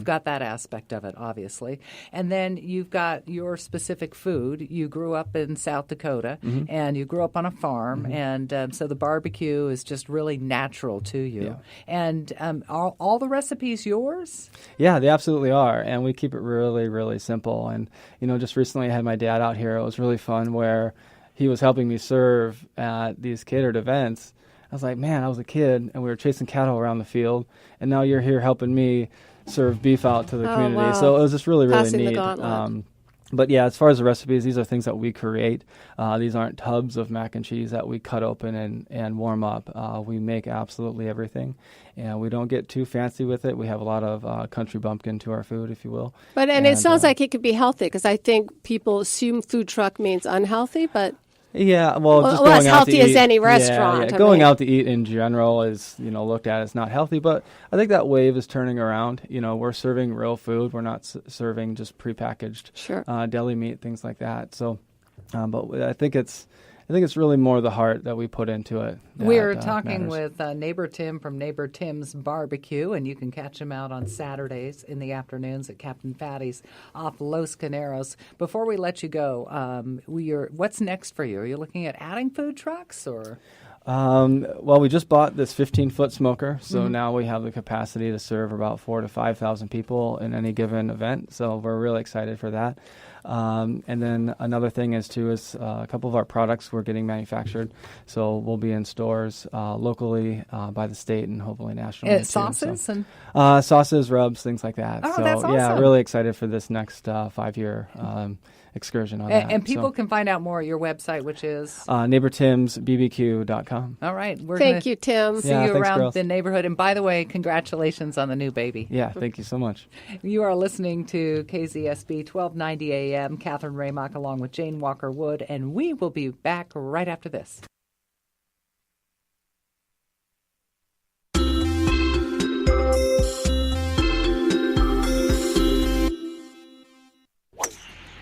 got that aspect of it, obviously. And then you've got your specific food. You grew up in South Dakota, and you grew up on a farm, and so the barbecue is just really natural to you. Yeah. And are all the recipes yours? Yeah, they absolutely are, and we keep it really, really simple. And, just recently I had my dad out here. It was really fun where he was helping me serve at these catered events. I was like, man, I was a kid, and we were chasing cattle around the field, and now you're here helping me serve beef out to the community. Wow. So it was just really, really Passing the neat. gauntlet. But yeah, as far as the recipes, these are things that we create. These aren't tubs of mac and cheese that we cut open and warm up. We make absolutely everything, and we don't get too fancy with it. We have a lot of country bumpkin to our food, if you will. But it sounds like it could be healthy, because I think people assume food truck means unhealthy, but yeah, well, just going as out healthy to as eat, any restaurant. Yeah. Going out to eat in general is, looked at as not healthy, but I think that wave is turning around. We're serving real food. We're not serving just prepackaged deli meat, things like that. So, but I think it's really more the heart that we put into it. We're talking with Neighbor Tim from Neighbor Tim's Barbecue, and you can catch him out on Saturdays in the afternoons at Captain Fatty's off Los Caneros. Before we let you go, what's next for you? Are you looking at adding food trucks or? Well, we just bought this 15-foot smoker, so now we have the capacity to serve about 4,000 to 5,000 people in any given event. So we're really excited for that. And then another thing is a couple of our products we're getting manufactured, so we'll be in stores locally by the state and hopefully nationally. Sauces and sauces, rubs, things like that. Oh, so that's awesome. Yeah, really excited for this next 5-year excursion on that. And people can find out more at your website, which is? NeighborTimsBBQ.com. All right. Thank you, Tim. See you around the neighborhood. And by the way, congratulations on the new baby. Yeah, thank you so much. You are listening to KZSB 1290 AM, Catherine Raymock along with Jane Walker Wood, and we will be back right after this.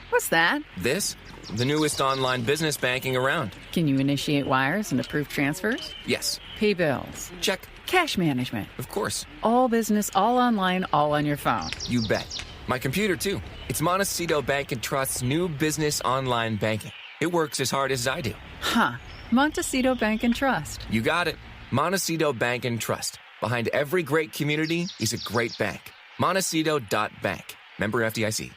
What's that? This? The newest online business banking around. Can you initiate wires and approve transfers? Yes. Pay bills? Check. Cash management? Of course. All business, all online, all on your phone. You bet. My computer, too. It's Montecito Bank and Trust's new business online banking. It works as hard as I do. Huh. Montecito Bank and Trust. You got it. Montecito Bank and Trust. Behind every great community is a great bank. Montecito.bank. Member FDIC.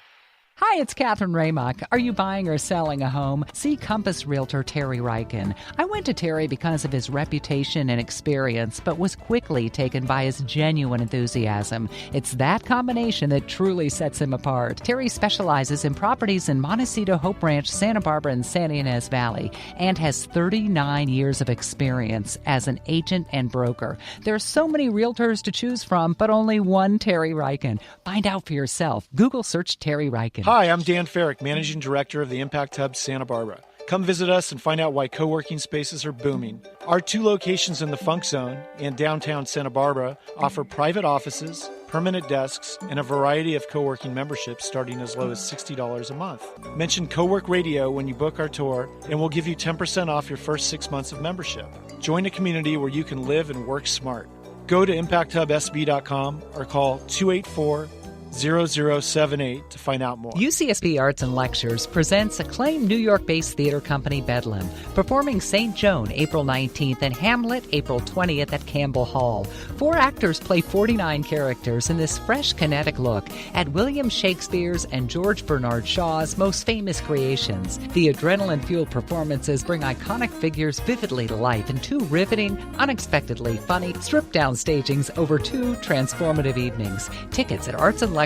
Hi, it's Catherine Raymock. Are you buying or selling a home? See Compass Realtor Terry Ryken. I went to Terry because of his reputation and experience, but was quickly taken by his genuine enthusiasm. It's that combination that truly sets him apart. Terry specializes in properties in Montecito, Hope Ranch, Santa Barbara, and Santa Ynez Valley, and has 39 years of experience as an agent and broker. There are so many realtors to choose from, but only one Terry Ryken. Find out for yourself. Google search Terry Ryken. Hi, I'm Dan Farrick, Managing Director of the Impact Hub Santa Barbara. Come visit us and find out why co-working spaces are booming. Our 2 locations in the Funk Zone and downtown Santa Barbara offer private offices, permanent desks, and a variety of co-working memberships starting as low as $60 a month. Mention Co-work Radio when you book our tour, and we'll give you 10% off your first 6 months of membership. Join a community where you can live and work smart. Go to ImpactHubSB.com or call 284-0078 to find out more. UCSB Arts and Lectures presents acclaimed New York-based theater company Bedlam, performing St. Joan April 19th and Hamlet April 20th at Campbell Hall. 4 actors play 49 characters in this fresh kinetic look at William Shakespeare's and George Bernard Shaw's most famous creations. The adrenaline-fueled performances bring iconic figures vividly to life in 2 riveting, unexpectedly funny, stripped-down stagings over 2 transformative evenings. Tickets at artsandlectures.ucsb.edu.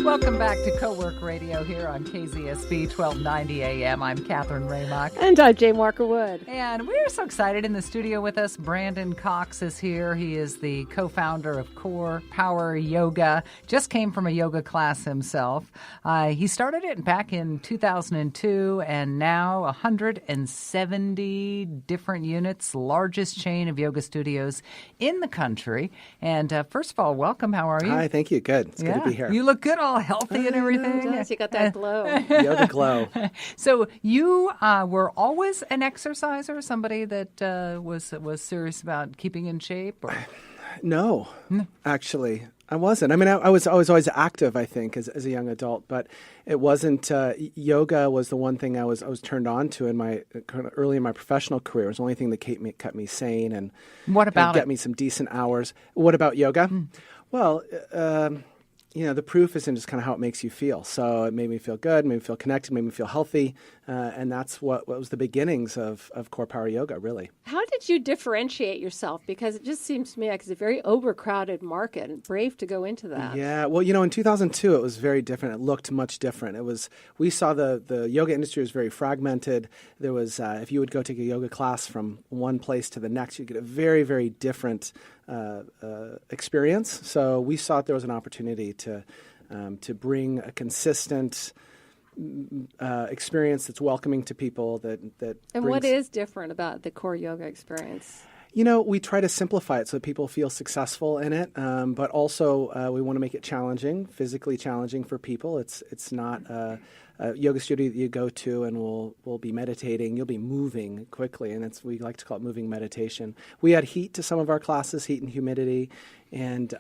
Welcome back to Co-work Radio here on KZSB 1290 AM. I'm Catherine Raymock. And I'm Jane Walker Wood. And we're so excited. In the studio with us, Brandon Cox is here. He is the co-founder of CorePower Yoga. Just came from a yoga class himself. He started it back in 2002, and now 170 different units, largest chain of yoga studios in the country. And first of all, welcome. How are you? Hi, thank you. Good. It's good to be here. You look good all all healthy and everything. Yes, you got that glow. Yoga glow. So you were always an exerciser, somebody that was serious about keeping in shape? Or? No, actually, I wasn't. I mean, I was always active, I think, as a young adult, but it wasn't. Yoga was the one thing I was turned on to in my early in my professional career. It was the only thing that kept me sane and what about get me some decent hours. What about yoga? Well, the proof is in just kind of how it makes you feel. So it made me feel good, made me feel connected, made me feel healthy. And that's what was the beginnings of CorePower Yoga, really. How did you differentiate yourself? Because it just seems to me like it's a very overcrowded market and brave to go into that. Yeah, well, in 2002, it was very different. It looked much different. We saw the yoga industry was very fragmented. There was, if you would go take a yoga class from one place to the next, you'd get a very, very different experience. So we thought there was an opportunity to bring a consistent experience that's welcoming to people. And what is different about the core yoga experience? We try to simplify it so that people feel successful in it, but also we want to make it challenging, physically challenging for people. It's not a yoga studio that you go to and we'll be meditating. You'll be moving quickly, and we like to call it moving meditation. We add heat to some of our classes, heat and humidity, and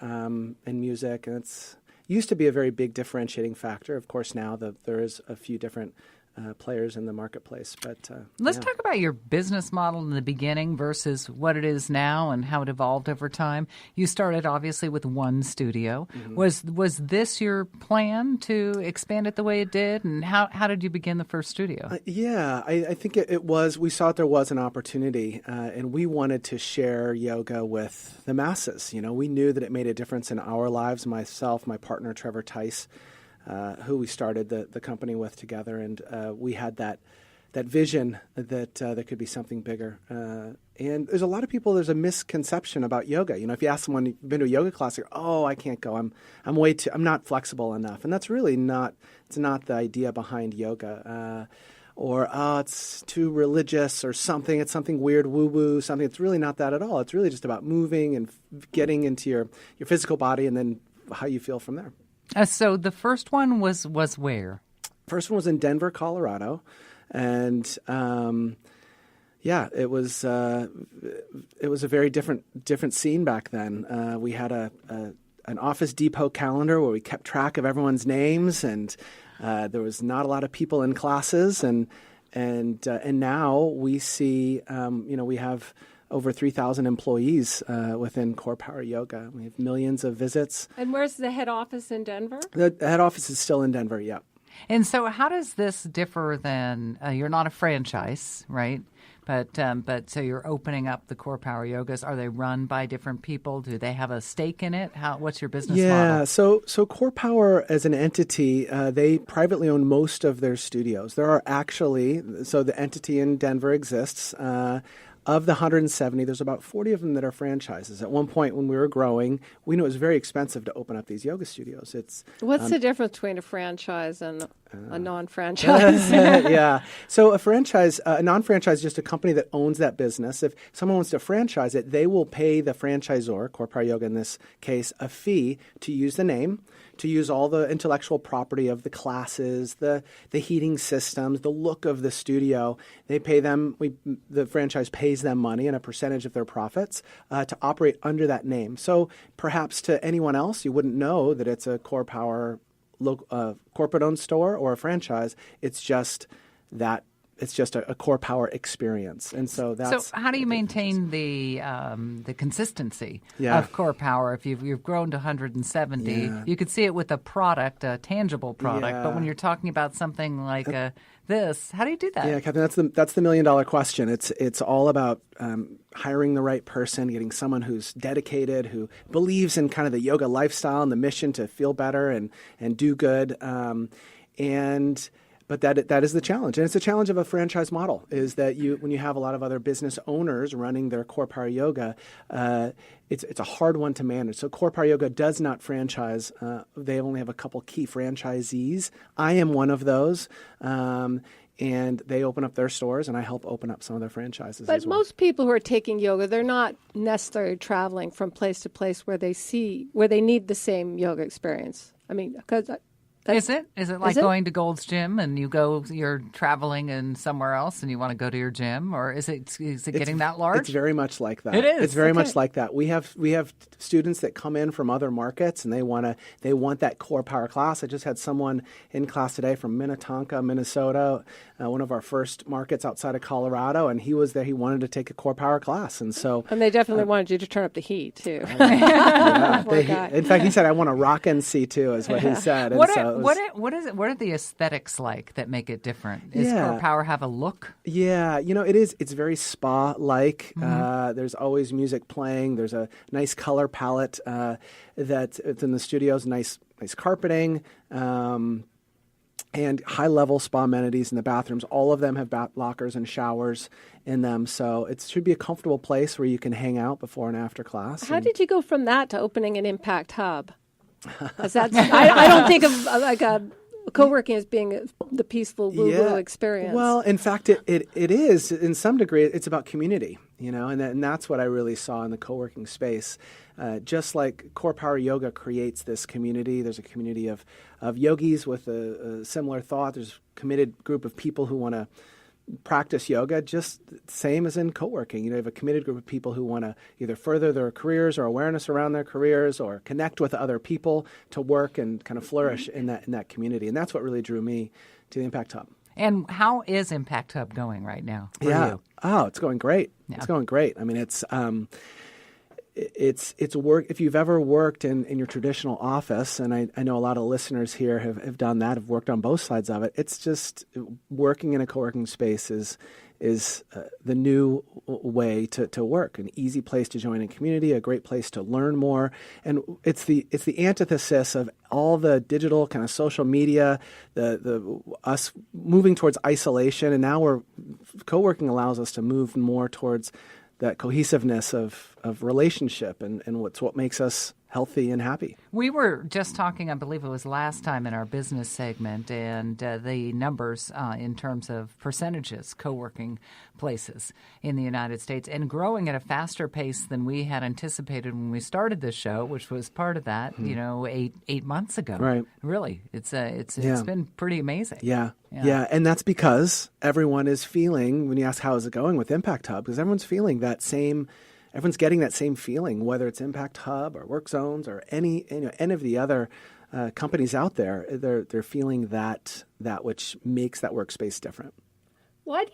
music, and it's used to be a very big differentiating factor. Of course, now there is a few different players in the marketplace. But let's talk about your business model in the beginning versus what it is now and how it evolved over time. You started obviously with one studio. Mm-hmm. Was this your plan to expand it the way it did? And how did you begin the first studio? I think it was. We saw there was an opportunity, and we wanted to share yoga with the masses. We knew that it made a difference in our lives. Myself, my partner Trevor Tice, who we started the company with together, and we had that vision that there could be something bigger. And there's a lot of people. There's a misconception about yoga. If you ask someone, you've been to a yoga class, they're, "Oh, I can't go. I'm not flexible enough." And that's really not. It's not the idea behind yoga. Or it's too religious or something. It's something weird, woo-woo, something. It's really not that at all. It's really just about moving and getting into your physical body, and then how you feel from there. So the first one was where? First one was in Denver, Colorado, and it was a very different scene back then. We had an Office Depot calendar where we kept track of everyone's names, and there was not a lot of people in classes, and now we see we have over 3,000 employees within CorePower Yoga. We have millions of visits. And where's the head office in Denver? The head office is still in Denver, yeah. And so how does this differ than, you're not a franchise, right? But so you're opening up the CorePower Yogas. Are they run by different people? Do they have a stake in it? What's your business model? Yeah, so CorePower as an entity, they privately own most of their studios. There are so the entity in Denver exists. Of the 170, there's about 40 of them that are franchises. At one point when we were growing, we knew it was very expensive to open up these yoga studios. What's the difference between a franchise and a non-franchise? Yeah. So a non-franchise is just a company that owns that business. If someone wants to franchise it, they will pay the franchisor, CorePower Yoga in this case, a fee to use the name, to use all the intellectual property of the classes, the heating systems, the look of the studio. They pay them, the franchise pays them money and a percentage of their profits to operate under that name. So perhaps to anyone else, you wouldn't know that it's a CorePower corporate-owned store or a franchise. It's just that. It's just a CorePower experience, and so that's. So, how do you maintain the consistency of CorePower? If you've grown to 170, you could see it with a product, a tangible product. But when you're talking about something like this, how do you do that? Yeah, Catherine, that's the $1 million question. It's all about hiring the right person, getting someone who's dedicated, who believes in kind of the yoga lifestyle and the mission to feel better and do good, But that is the challenge, and it's a challenge of a franchise model. Is that when you have a lot of other business owners running their CorePower Yoga, it's a hard one to manage. So CorePower Yoga does not franchise. They only have a couple key franchisees. I am one of those, and they open up their stores, and I help open up some of their franchises. But as well. Most people who are taking yoga, they're not necessarily traveling from place to place where they need the same yoga experience. I mean, because Is it like going to Gold's Gym and you're traveling and somewhere else and you want to go to your gym, or is it getting that large? It's very much like that. It is. It's very much like that. We have students that come in from other markets and they want that CorePower class. I just had someone in class today from Minnetonka, Minnesota, one of our first markets outside of Colorado, and he was there. He wanted to take a CorePower class, and they definitely wanted you to turn up the heat too. In fact, he said, "I want a rockin' C2," is what he said. What are the aesthetics like that make it different? Does CorePower have a look? Yeah, it is. It's very spa-like. There's always music playing. There's a nice color palette that's in the studios. Nice carpeting. And high-level spa amenities in the bathrooms. All of them have bath lockers and showers in them, so it should be a comfortable place where you can hang out before and after class. How did you go from that to opening an Impact Hub? I don't think of like a co-working as being the peaceful woo-woo experience. Well, in fact, it is in some degree. It's about community, and that's what I really saw in the co-working space. Just like CorePower Yoga creates this community, there's a community of yogis with a similar thought. There's a committed group of people who want to practice yoga, just same as in co-working. You have a committed group of people who want to either further their careers or awareness around their careers or connect with other people to work and kind of flourish in that community. And that's what really drew me to the Impact Hub. And how is Impact Hub going right now for you? Oh, it's going great. Yeah. It's going great. I mean, it's work. If you've ever worked in your traditional office, and I know a lot of listeners here have done that, have worked on both sides of it. It's just working in a co-working space is the new way to work. An easy place to join a community, a great place to learn more, and it's the antithesis of all the digital kind of social media, the us moving towards isolation, and now co-working allows us to move more towards that cohesiveness of relationship and what makes us healthy and happy. We were just talking, I believe it was last time in our business segment, and the numbers in terms of percentages, co-working places in the United States, and growing at a faster pace than we had anticipated when we started this show, which was part of that, 8 months ago. Right. Really, it's been pretty amazing. Yeah, and that's because everyone is feeling, when you ask how is it going with Impact Hub, because everyone's feeling that same. Everyone's getting that same feeling, whether it's Impact Hub or Work Zones or any of the other companies out there. They're feeling that which makes that workspace different. Why do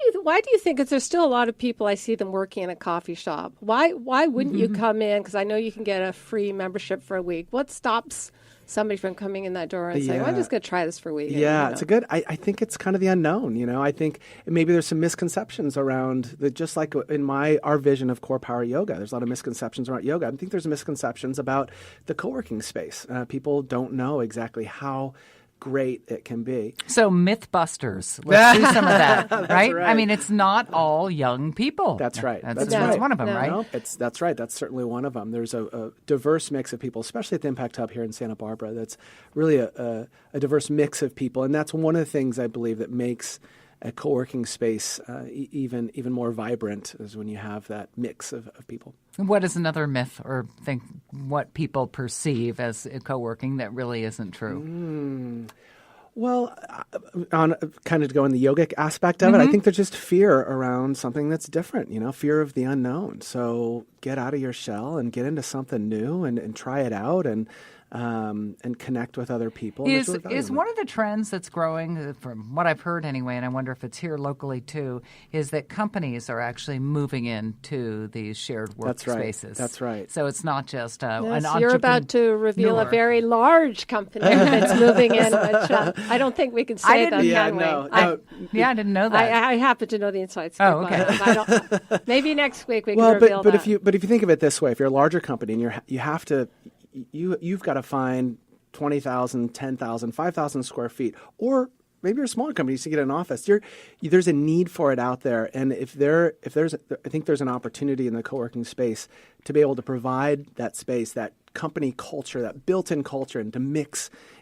you think? Because there's still a lot of people I see them working in a coffee shop. Why wouldn't you come in? Because I know you can get a free membership for a week. What stops somebody from coming in that door and saying, well, I'm just going to try this for a week? It's a good. I think it's kind of the unknown. I think maybe there's some misconceptions around just like in our vision of CorePower Yoga. There's a lot of misconceptions around yoga. I think there's misconceptions about the co-working space. People don't know exactly how great it can be. So Mythbusters, let's do some of that, right? I mean, it's not all young people. That's right. That's one of them, right? No, that's right. That's certainly one of them. There's a diverse mix of people, especially at the Impact Hub here in Santa Barbara. That's really a diverse mix of people, and that's one of the things I believe that makes a co-working space even more vibrant, is when you have that mix of people. What is another myth or think what people perceive as co-working that really isn't true? Well, on kind of to go in the yogic aspect of it, I think there's just fear around something that's different, fear of the unknown. So get out of your shell and get into something new and try it out and connect with other people. Is one of the trends that's growing, from what I've heard anyway, and I wonder if it's here locally too, is that companies are actually moving into these shared workspaces. That's right. So it's not just an entrepreneur. You're about to reveal a very large company that's moving in, which I don't think we can say that, can we? I didn't know that. I happen to know the inside scoop. Oh, okay. Maybe next week we can reveal that. But if you think of it this way, if you're a larger company and you have to. You've got to find 20,000, 10,000, 5,000 square feet, or maybe you're a smaller company to get an office. There's a need for it out there, and I think there's an opportunity in the co-working space to be able to provide that space, that company culture, that built-in culture, and to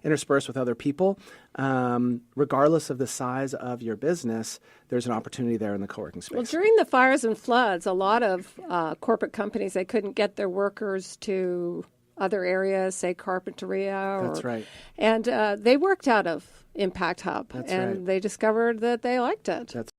intersperse with other people, regardless of the size of your business. There's an opportunity there in the co-working space. Well, during the fires and floods, a lot of corporate companies, they couldn't get their workers to other areas, say Carpinteria. That's right. And they worked out of Impact Hub, That's and right. they discovered that they liked it. That's